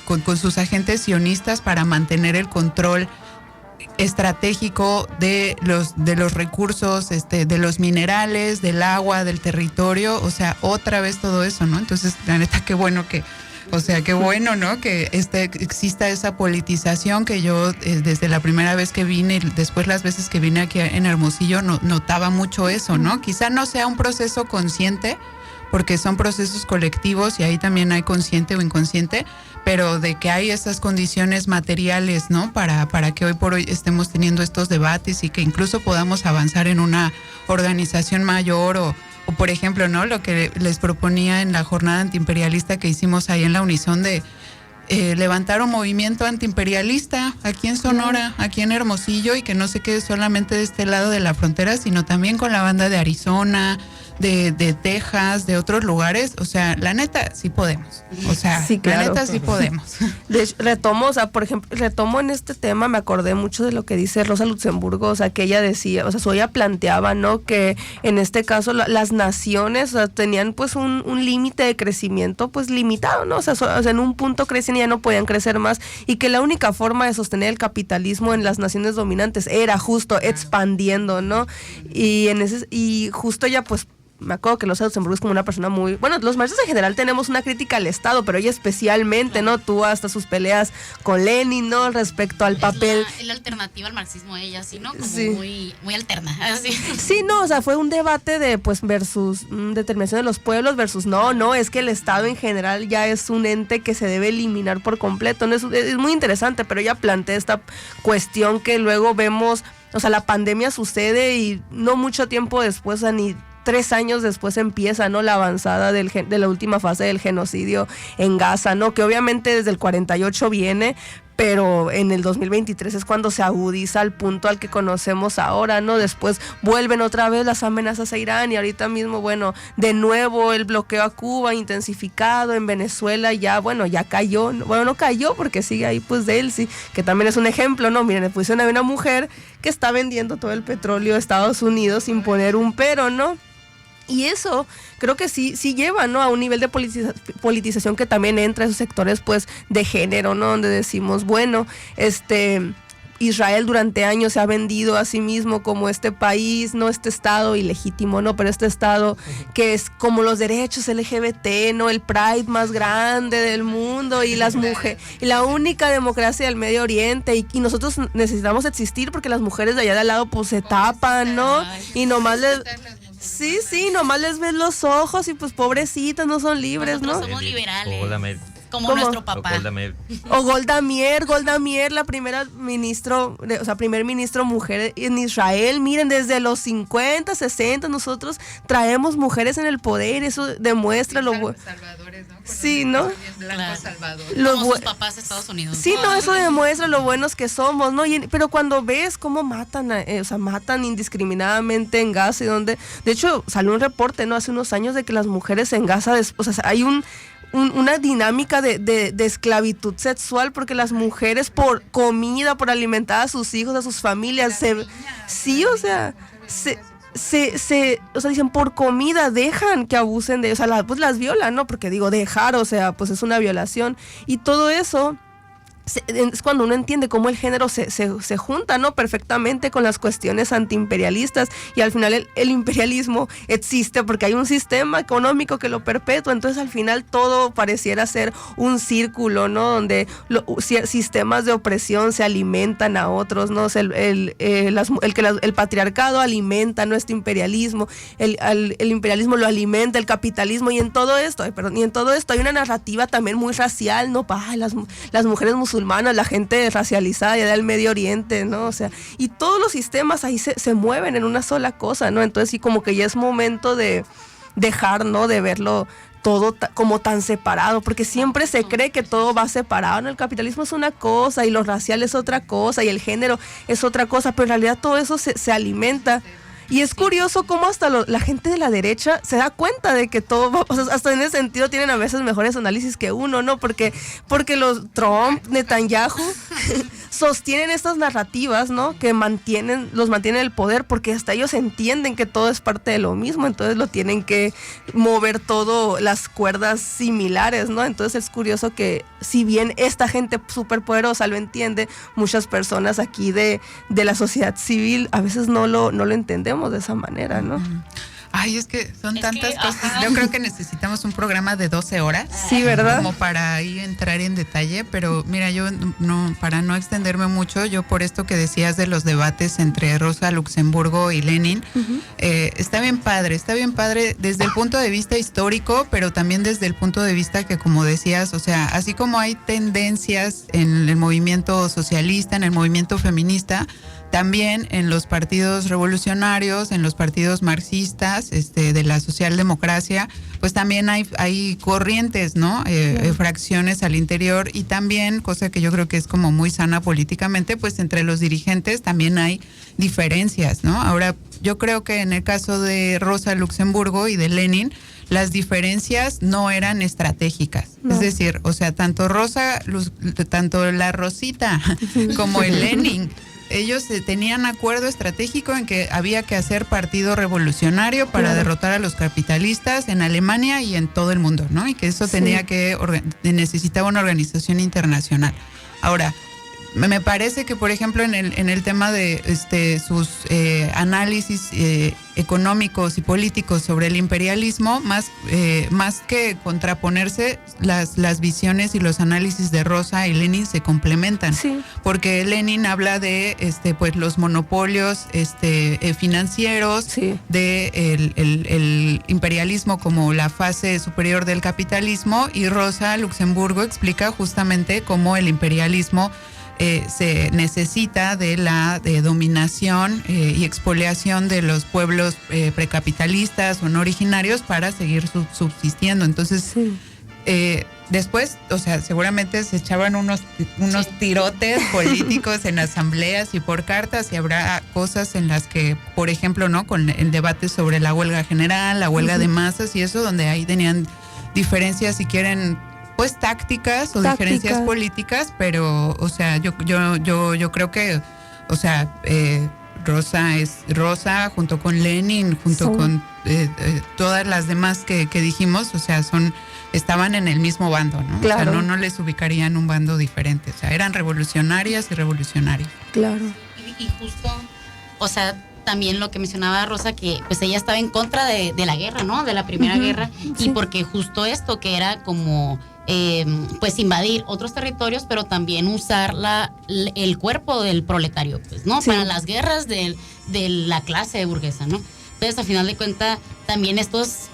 Con sus agentes sionistas para mantener el control estratégico de los recursos, de los minerales, del agua, del territorio, o sea, otra vez todo eso, ¿no? Entonces, la neta, qué bueno, ¿no? Que exista esa politización que yo desde la primera vez que vine y después las veces que vine aquí en Hermosillo notaba mucho eso, ¿no? Quizá no sea un proceso consciente, porque son procesos colectivos y ahí también hay consciente o inconsciente, pero de que hay esas condiciones materiales, ¿no? Para que hoy por hoy estemos teniendo estos debates y que incluso podamos avanzar en una organización mayor o por ejemplo, ¿no? Lo que les proponía en la jornada antiimperialista que hicimos ahí en la Unison de levantar un movimiento antiimperialista aquí en Sonora, aquí en Hermosillo, y que no se quede solamente de este lado de la frontera, sino también con la banda de Arizona, de Texas, de otros lugares. O sea, la neta, sí podemos. O sea, sí, claro. La neta, sí podemos. De hecho, por ejemplo, en este tema, me acordé mucho de lo que dice Rosa Luxemburgo, o sea, que ella decía, o sea, ella planteaba, ¿no? Que en este caso las naciones, o sea, tenían pues un límite de crecimiento pues limitado, ¿no? O sea, en un punto crecían y ya no podían crecer más, y que la única forma de sostener el capitalismo en las naciones dominantes era justo expandiendo, ¿no? Y justo ella pues me acuerdo que Rosa Luxemburgo es como una persona muy... Bueno, los marxistas en general tenemos una crítica al Estado, pero ella especialmente, ¿no? Tuvo hasta sus peleas con Lenin, ¿no? Respecto al papel... Es la alternativa al marxismo de ella, ¿sí? ¿No? Como sí. muy alterna. Así. Sí, no, o sea, fue un debate de, pues, versus determinación de los pueblos versus no, es que el Estado en general ya es un ente que se debe eliminar por completo, ¿no? Es muy interesante, pero ella plantea esta cuestión que luego vemos o sea, la pandemia sucede y no mucho tiempo después, o sea, ni 3 años después empieza, ¿no?, la avanzada de la última fase del genocidio en Gaza, ¿no?, que obviamente desde el 48 viene, pero en el 2023 es cuando se agudiza al punto al que conocemos ahora, ¿no? Después vuelven otra vez las amenazas a Irán y ahorita mismo, bueno, de nuevo el bloqueo a Cuba intensificado, en Venezuela ya, bueno, ya cayó, bueno, no cayó porque sigue ahí pues Delcy, que también es un ejemplo, ¿no? Miren, pusieron a una mujer que está vendiendo todo el petróleo de Estados Unidos sin poner un pero, ¿no? Y eso creo que sí lleva, ¿no?, a un nivel de politización que también entra a esos sectores pues de género, ¿no?, donde decimos, bueno, Israel durante años se ha vendido a sí mismo como este país, no este estado ilegítimo, no, pero este estado que es como los derechos LGBT, no, el Pride más grande del mundo y las mujeres y la única democracia del Medio Oriente y nosotros necesitamos existir porque las mujeres de allá de al lado pues se tapan, ¿no? Y nomás nomás les ves los ojos y pues pobrecitas, no son libres, nosotros ¿no? somos liberales. Como ¿Cómo? nuestro papá. O Golda Meir, la primera primer ministro mujer en Israel. Miren, desde los 50, 60 nosotros traemos mujeres en el poder, eso demuestra lo bueno. Salvadores, ¿no? Sí, ¿no? Claro. Salvador. Como sus papás de Estados Unidos. Sí, no, eso demuestra lo buenos que somos, ¿no? Pero cuando ves cómo matan, matan indiscriminadamente en Gaza y donde, de hecho, salió un reporte, ¿no?, hace unos años de que las mujeres en Gaza, hay una dinámica de esclavitud sexual porque las mujeres por comida, por alimentar a sus hijos, a sus familias, dicen por comida dejan que abusen de ellos, pues las violan, ¿no? Porque digo, dejar, pues es una violación y todo eso. Es cuando uno entiende cómo el género se junta, ¿no?, perfectamente con las cuestiones antiimperialistas y al final el imperialismo existe porque hay un sistema económico que lo perpetúa, entonces al final todo pareciera ser un círculo, ¿no?, donde sistemas de opresión se alimentan a otros, ¿no? El patriarcado alimenta nuestro imperialismo, el imperialismo lo alimenta el capitalismo y en todo esto hay una narrativa también muy racial, ¿no? Las mujeres musulmanas, la gente racializada ya del Medio Oriente, ¿no? Y todos los sistemas ahí se mueven en una sola cosa, ¿no? Entonces sí, como que ya es momento de dejar, ¿no?, de verlo todo como tan separado, porque siempre se cree que todo va separado, ¿no? El capitalismo es una cosa y lo racial es otra cosa y el género es otra cosa, pero en realidad todo eso se alimenta. Y es curioso cómo hasta la gente de la derecha se da cuenta de que todo va, hasta en ese sentido tienen a veces mejores análisis que uno, ¿no? Porque los Trump, Netanyahu sostienen estas narrativas, ¿no?, que los mantienen el poder porque hasta ellos entienden que todo es parte de lo mismo, entonces lo tienen que mover todo las cuerdas similares, ¿no? Entonces es curioso que si bien esta gente súper poderosa lo entiende, muchas personas aquí de la sociedad civil a veces no lo entendemos de esa manera, ¿no? Ay, es que son tantas cosas. Yo creo que necesitamos un programa de 12 horas. Sí, ¿verdad? Como para ahí entrar en detalle, pero mira, yo para no extenderme mucho, yo por esto que decías de los debates entre Rosa Luxemburgo y Lenin, está bien padre desde el punto de vista histórico, pero también desde el punto de vista que, como decías, así como hay tendencias en el movimiento socialista, en el movimiento feminista, también en los partidos revolucionarios, en los partidos marxistas, de la socialdemocracia, pues también hay corrientes, ¿no? Fracciones al interior y también, cosa que yo creo que es como muy sana políticamente, pues entre los dirigentes también hay diferencias, ¿no? Ahora, yo creo que en el caso de Rosa Luxemburgo y de Lenin, las diferencias no eran estratégicas. No. Es decir, tanto la Rosita como el Lenin, ellos tenían acuerdo estratégico en que había que hacer partido revolucionario para derrotar a los capitalistas en Alemania y en todo el mundo, ¿no? Y que eso necesitaba una organización internacional. Ahora, me parece que, por ejemplo, en el tema de sus análisis económicos y políticos sobre el imperialismo, más que contraponerse, las visiones y los análisis de Rosa y Lenin se complementan. Sí. Porque Lenin habla de pues los monopolios financieros, sí, de el imperialismo como la fase superior del capitalismo, y Rosa Luxemburgo explica justamente cómo el imperialismo se necesita de la dominación y expoliación de los pueblos precapitalistas o no originarios para seguir subsistiendo. Entonces, Sí. Después, o sea, seguramente se echaban unos tirotes políticos en asambleas y por cartas, y habrá cosas en las que, por ejemplo, ¿no? Con el debate sobre la huelga general, la huelga de masas y eso, donde ahí tenían diferencias, si quieren, pues tácticas o diferencias políticas, pero, o sea, yo creo que, o sea, Rosa es Rosa junto con Lenin, junto con todas las demás que dijimos, o sea, estaban en el mismo bando, ¿no? Claro. O sea, no les ubicarían un bando diferente, o sea, eran revolucionarias y revolucionarios. Claro. Y justo, o sea, también lo que mencionaba Rosa, que pues ella estaba en contra de la guerra, ¿no? De la Primera Guerra, Sí. y porque justo esto, que era como pues invadir otros territorios, pero también usar el cuerpo del proletario, pues, ¿no? Sí. Para las guerras de la clase burguesa, ¿no? Entonces, a final de cuentas, también estos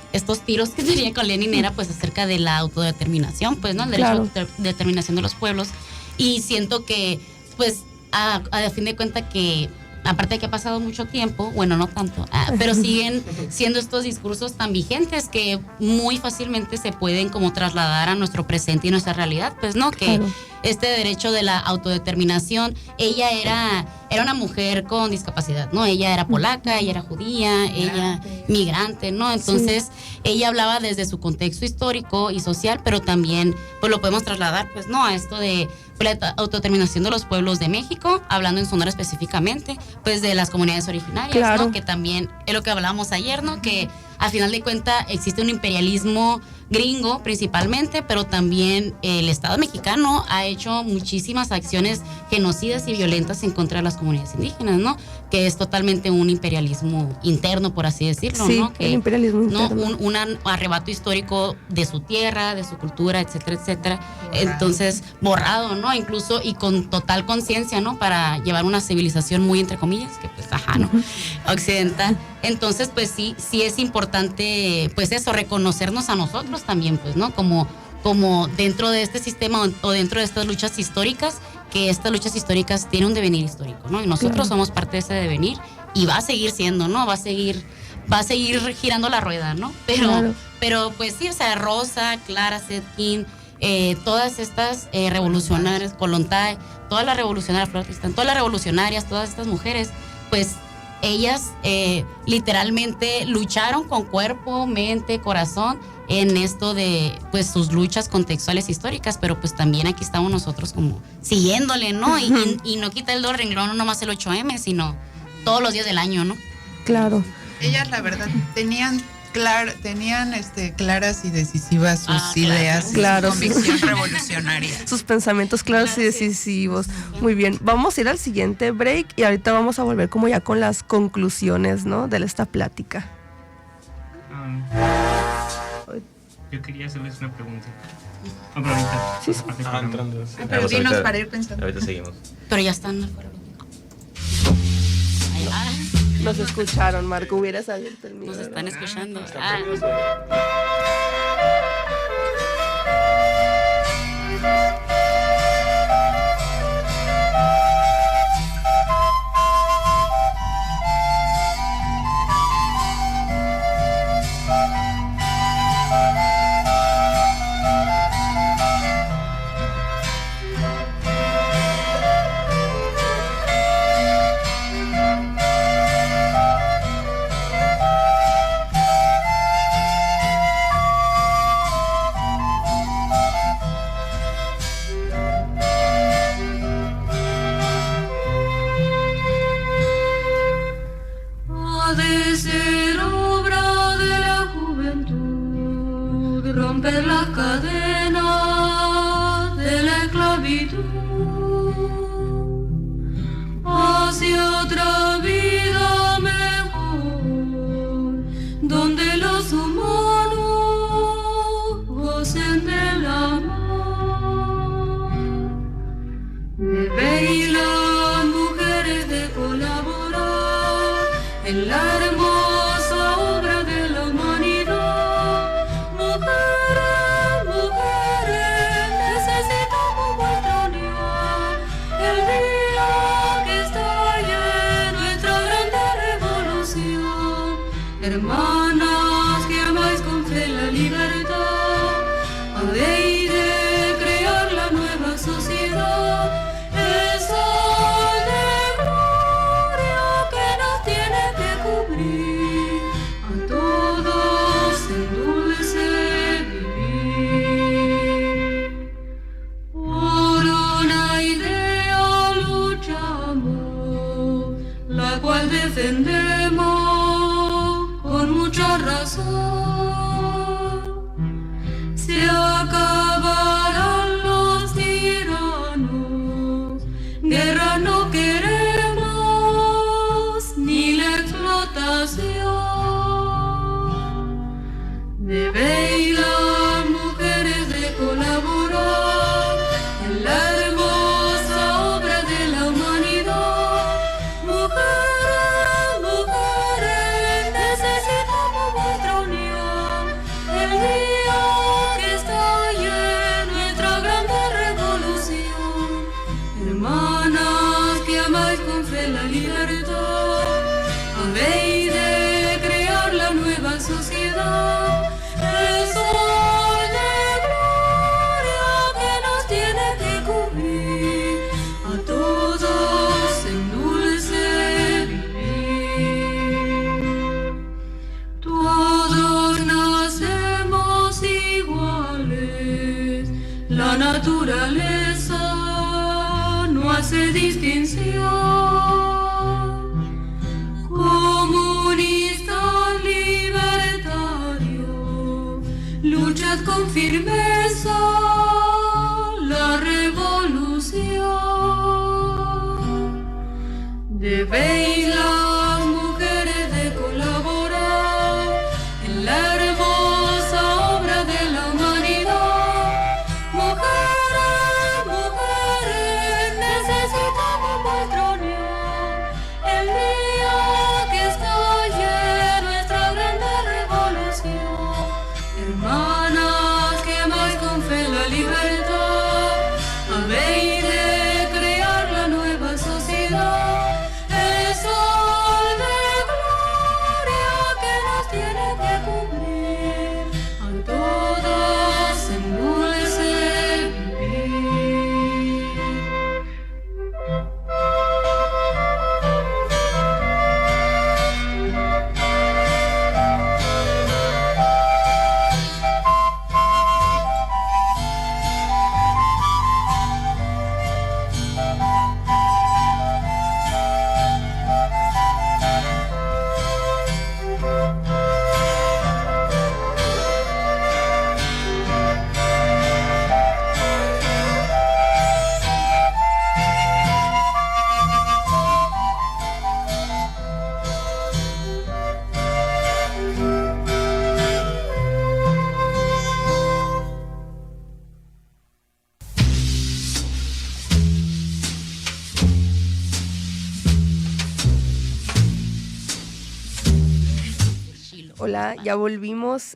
tiros que tenía con Lenin era pues acerca de la autodeterminación, pues, ¿no? El derecho Claro. a autodeterminación de los pueblos. Y siento que, pues, a fin de cuentas que, aparte de que ha pasado mucho tiempo, bueno, no tanto, pero siguen siendo estos discursos tan vigentes que muy fácilmente se pueden como trasladar a nuestro presente y nuestra realidad, pues, ¿no? Que Claro. este derecho de la autodeterminación, ella era una mujer con discapacidad, ¿no? Ella era polaca, ella era judía, ella migrante, ¿no? Entonces, ella hablaba desde su contexto histórico y social, pero también, pues, lo podemos trasladar, pues, ¿no? A esto de la autodeterminación de los pueblos de México, hablando en Sonora específicamente, pues, de las comunidades originarias, Claro. ¿no? Que también es lo que hablábamos ayer, ¿no? Que a final de cuentas existe un imperialismo gringo principalmente, pero también el Estado mexicano ha hecho muchísimas acciones genocidas y violentas en contra de las comunidades indígenas, ¿no? Que es totalmente un imperialismo interno, por así decirlo, Sí, ¿no? Que, el imperialismo ¿no? interno. Un arrebato histórico de su tierra, de su cultura, etcétera, etcétera. Entonces, borrado, ¿no? Incluso y con total conciencia, ¿no? Para llevar una civilización muy, entre comillas, que pues, ¿no? Occidental. Entonces, pues sí es importante, pues eso, reconocernos a nosotros también, pues, ¿no? Como dentro de este sistema o dentro de estas luchas históricas, que estas luchas históricas tienen un devenir histórico, ¿no? Y nosotros Claro. somos parte de ese devenir y va a seguir siendo, ¿no? Va a seguir girando la rueda, ¿no? Claro. Pero pues sí, o sea, Rosa, Clara Zetkin, todas estas revolucionarias, Kollontai, todas las revolucionarias, Flor Tristán, todas las revolucionarias, todas estas mujeres, pues ellas literalmente lucharon con cuerpo, mente, corazón en esto de pues sus luchas contextuales históricas, pero pues también aquí estamos nosotros como siguiéndole, ¿no? Y no quita el dedo del renglón, no nomás el 8M, sino todos los días del año, ¿no? Claro. Ellas, la verdad, tenían claras y decisivas sus ideas, Claro. su convicción revolucionaria. Sus pensamientos claros y decisivos. Muy bien, vamos a ir al siguiente break y ahorita vamos a volver como ya con las conclusiones, ¿no? De esta plática. Yo quería hacerles una pregunta. No, pero ahorita. Sí, sí. aparte del programa. Entrando. Pero dinos para ir pensando. Ahorita seguimos. Pero ya están afuera. Ahí va. Nos escucharon, Marco, hubieras abierto el Nos micro. están escuchando. Ha de ser obra de la juventud, romper las cadenas de la esclavitud hacia otra vida mejor, donde los humanos gocen del amor. Debe y las mujeres de colaborar en la hermosa obra de la humanidad. Mujeres, mujeres, necesitamos vuestra unión en hermanas que amáis con fe la libertad, habéis de crear la nueva sociedad, el sol de gloria que nos tiene que cubrir, a todos en dulce vivir. Por una idea luchamos, la cual defendemos con mucha razón. Se acabarán los tiranos, guerra no queremos, ni la explotación. Debéis las mujeres de colaborar en la hermosa obra de la humanidad. Mujeres, mujeres, necesitamos vuestra unión. El día que estalle nuestra grande revolución. Hermanas que amáis con fe la libertad, habéis de crear la nueva sociedad. El sol de gloria que nos tiene que cubrir, a todos en dulce vivir. Todos nacemos iguales, la naturaleza no hace distinción. Comunistas libertarios, luchad con firmeza la revolución. Debéis las mujeres de colaborar en la hermosa obra de la humanidad. Mujeres, mujeres, necesitamos vuestra unión. El día que estalle nuestra grande revolución. Hermanas que amáis con fe la libertad, habéis de crear la nueva sociedad. El sol de gloria que nos tiene que cubrir, a todos en dulce vivir. Hola, ya volvimos.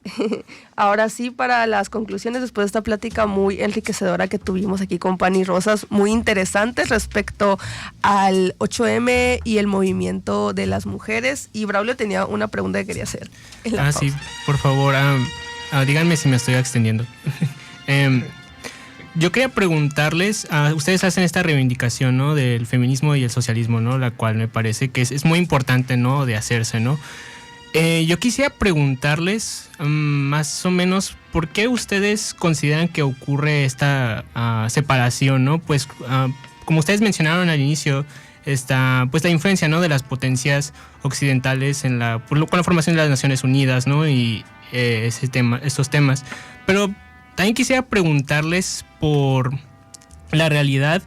Ahora sí, para las conclusiones, después de esta plática muy enriquecedora que tuvimos aquí con Pani Rosas, muy interesante respecto al 8M y el movimiento de las mujeres. Y Braulio tenía una pregunta que quería hacer. Sí, por favor, díganme si me estoy extendiendo. Yo quería preguntarles, ustedes hacen esta reivindicación, ¿no?, del feminismo y el socialismo, ¿no?, la cual me parece que es muy importante, ¿no?, de hacerse, ¿no? Yo quisiera preguntarles más o menos por qué ustedes consideran que ocurre esta separación, ¿no? Pues como ustedes mencionaron al inicio, pues la influencia, ¿no?, de las potencias occidentales con la formación de las Naciones Unidas, ¿no?, y estos temas. Pero también quisiera preguntarles por la realidad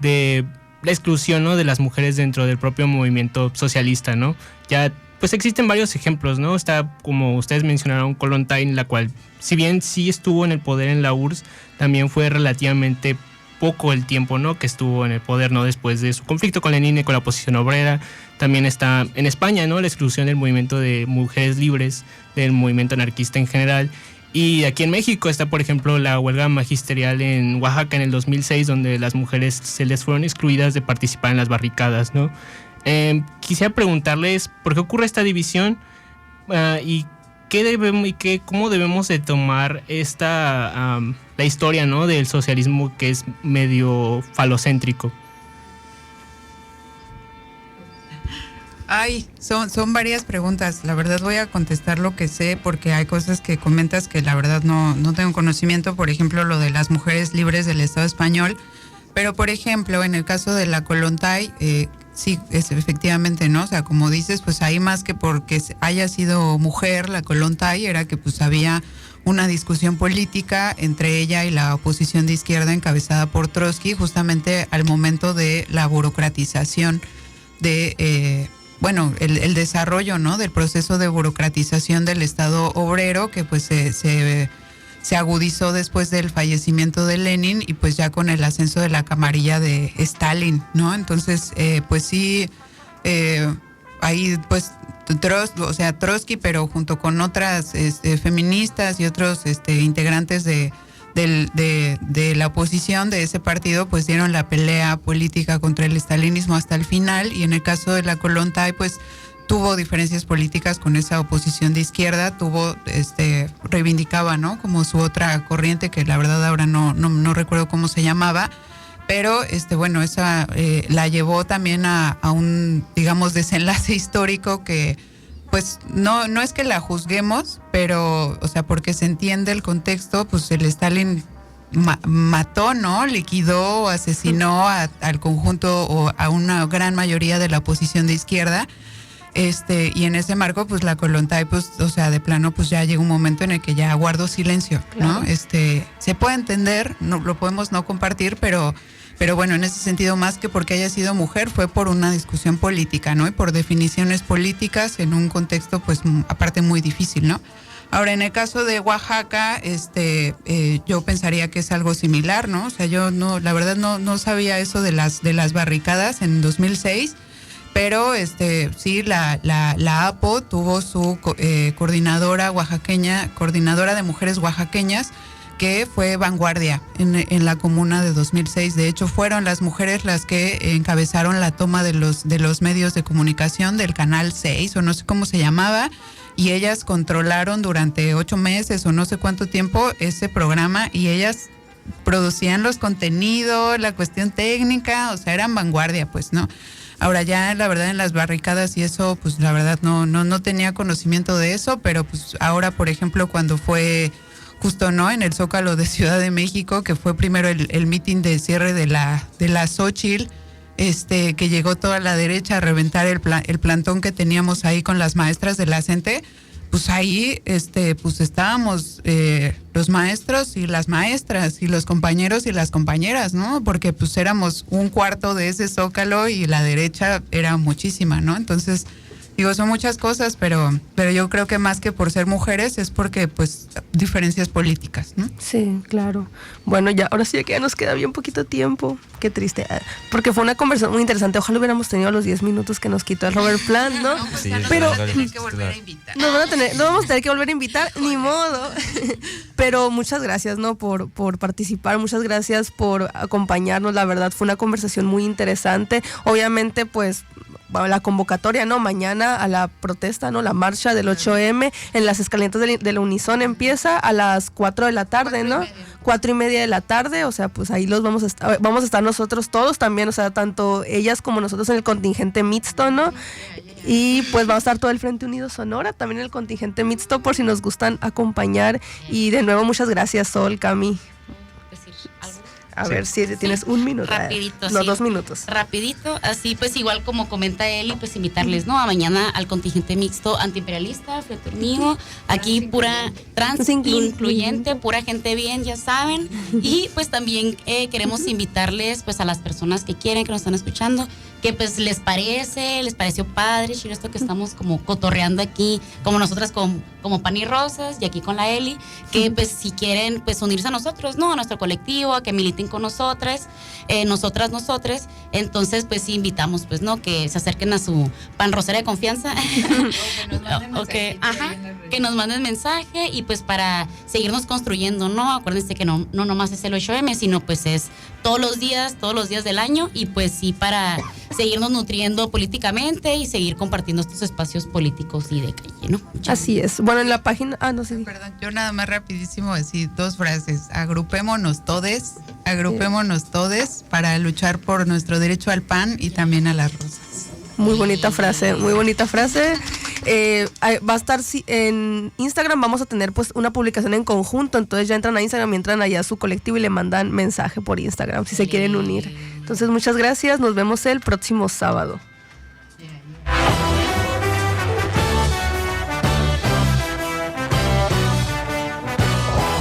de la exclusión, ¿no?, de las mujeres dentro del propio movimiento socialista, ¿no? Ya pues existen varios ejemplos, ¿no? Está, como ustedes mencionaron, Kollontai, la cual, si bien sí estuvo en el poder en la URSS, también fue relativamente poco el tiempo, ¿no?, que estuvo en el poder, ¿no?, después de su conflicto con Lenin y con la oposición obrera. También está en España, ¿no?, la exclusión del movimiento de mujeres libres, del movimiento anarquista en general. Y aquí en México está, por ejemplo, la huelga magisterial en Oaxaca en el 2006, donde las mujeres se les fueron excluidas de participar en las barricadas, ¿no? Quisiera preguntarles por qué ocurre esta división. ¿Y qué debemos cómo debemos de tomar la historia, ¿no?, del socialismo, que es medio falocéntrico? Ay, son varias preguntas. La verdad voy a contestar lo que sé, porque hay cosas que comentas que la verdad no tengo conocimiento. Por ejemplo, lo de las mujeres libres del Estado español. Pero, por ejemplo, en el caso de la Kollontai, sí, es efectivamente, ¿no? O sea, como dices, pues ahí más que porque haya sido mujer la Kollontai, era que pues había una discusión política entre ella y la oposición de izquierda encabezada por Trotsky, justamente al momento de la burocratización de... el desarrollo, ¿no?, del proceso de burocratización del Estado obrero, que pues se agudizó después del fallecimiento de Lenin y pues ya con el ascenso de la camarilla de Stalin, ¿no? Entonces, pues sí, ahí pues Trotsky, pero junto con otras feministas y otros integrantes de la oposición de ese partido, pues dieron la pelea política contra el estalinismo hasta el final. Y en el caso de la Kollontai, pues tuvo diferencias políticas con esa oposición de izquierda, reivindicaba, ¿no?, como su otra corriente, que la verdad ahora no recuerdo cómo se llamaba, pero esa la llevó también a un, digamos, desenlace histórico que pues no es que la juzguemos, pero, o sea, porque se entiende el contexto, pues el Stalin mató, ¿no?, liquidó, asesinó al conjunto o a una gran mayoría de la oposición de izquierda, y en ese marco, pues la Kollontai, pues, o sea, de plano, pues ya llega un momento en el que ya guardo silencio, ¿no? Claro. Se puede entender, no lo podemos no compartir, pero bueno, en ese sentido, más que porque haya sido mujer, fue por una discusión política, ¿no? Y por definiciones políticas en un contexto, pues, aparte muy difícil, ¿no? Ahora, en el caso de Oaxaca, yo pensaría que es algo similar, ¿no? O sea, yo la verdad no sabía eso de las barricadas en 2006, pero sí, la APO tuvo su coordinadora oaxaqueña, coordinadora de mujeres oaxaqueñas, que fue vanguardia en la comuna de 2006. De hecho, fueron las mujeres las que encabezaron la toma de los medios de comunicación del Canal 6, o no sé cómo se llamaba, y ellas controlaron durante 8 meses o no sé cuánto tiempo ese programa, y ellas producían los contenidos, la cuestión técnica, o sea, eran vanguardia, pues, ¿no? Ahora ya, la verdad, en las barricadas y eso, pues la verdad no tenía conocimiento de eso, pero pues ahora, por ejemplo, cuando fue justo, ¿no?, en el Zócalo de Ciudad de México, que fue primero el mitin de cierre de la Xóchitl, que llegó toda la derecha a reventar el plantón que teníamos ahí con las maestras de la CENTE, pues ahí pues estábamos los maestros y las maestras y los compañeros y las compañeras, ¿no? Porque pues éramos un cuarto de ese Zócalo y la derecha era muchísima, ¿no? Entonces, digo, son muchas cosas, pero yo creo que más que por ser mujeres es porque, pues, diferencias políticas, ¿no? Sí, claro. Bueno, ahora sí que ya nos queda bien poquito tiempo. Qué triste. Porque fue una conversación muy interesante. Ojalá hubiéramos tenido los 10 minutos que nos quitó el Robert Plant, ¿no? Pues sí, ya pero nos tener que volver a invitar. No vamos a tener que volver a invitar, ni modo. Pero muchas gracias, ¿no?, por participar. Muchas gracias por acompañarnos. La verdad, fue una conversación muy interesante. Obviamente, pues, la convocatoria, ¿no?, mañana a la protesta, ¿no?, la marcha del 8M en las escalinatas de la Unison empieza a las 4 de la tarde, ¿no? 4:30 de la tarde, o sea, pues ahí vamos a estar nosotros todos también, o sea, tanto ellas como nosotros en el contingente mixto, ¿no? Y pues va a estar todo el Frente Unido Sonora, también el contingente mixto, por si nos gustan acompañar. Y de nuevo, muchas gracias, Sol, Cami. A ver si tienes un minuto. Rapidito. No, sí. 2 minutos. Rapidito, así pues igual como comenta Eli, pues invitarles, ¿no?, a mañana al contingente mixto antiimperialista, Frente Unido, aquí pura trans incluyente, pura gente bien, ya saben. Y pues también queremos invitarles pues a las personas que quieren, que nos están escuchando, que pues les pareció padre, chido, esto que estamos como cotorreando aquí, como nosotras como Pan y Rosas, y aquí con la Eli, que pues si quieren pues unirse a nosotros, ¿no?, a nuestro colectivo, a que militen con nosotras, nosotras, entonces pues sí invitamos, pues, ¿no?, que se acerquen a su panrosera de confianza, que nos manden mensaje, y pues para seguirnos construyendo, ¿no? Acuérdense que no nomás es el 8M, sino pues es todos los días del año, y pues sí para seguirnos nutriendo políticamente y seguir compartiendo estos espacios políticos y de calle, ¿no? Así es. Bueno, en la página... no sé. Perdón, yo nada más rapidísimo decir 2 frases. Agrupémonos todes para luchar por nuestro derecho al pan y también a las rosas. Muy bonita frase, muy bonita frase. Va a estar en Instagram, vamos a tener pues una publicación en conjunto, entonces ya entran a Instagram y entran allá a su colectivo y le mandan mensaje por Instagram si se quieren unir. Entonces muchas gracias, nos vemos el próximo sábado.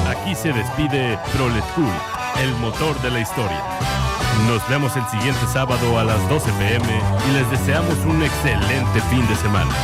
Aquí se despide Prolet Cool, el motor de la historia. Nos vemos el siguiente sábado a las 12 p.m. y les deseamos un excelente fin de semana.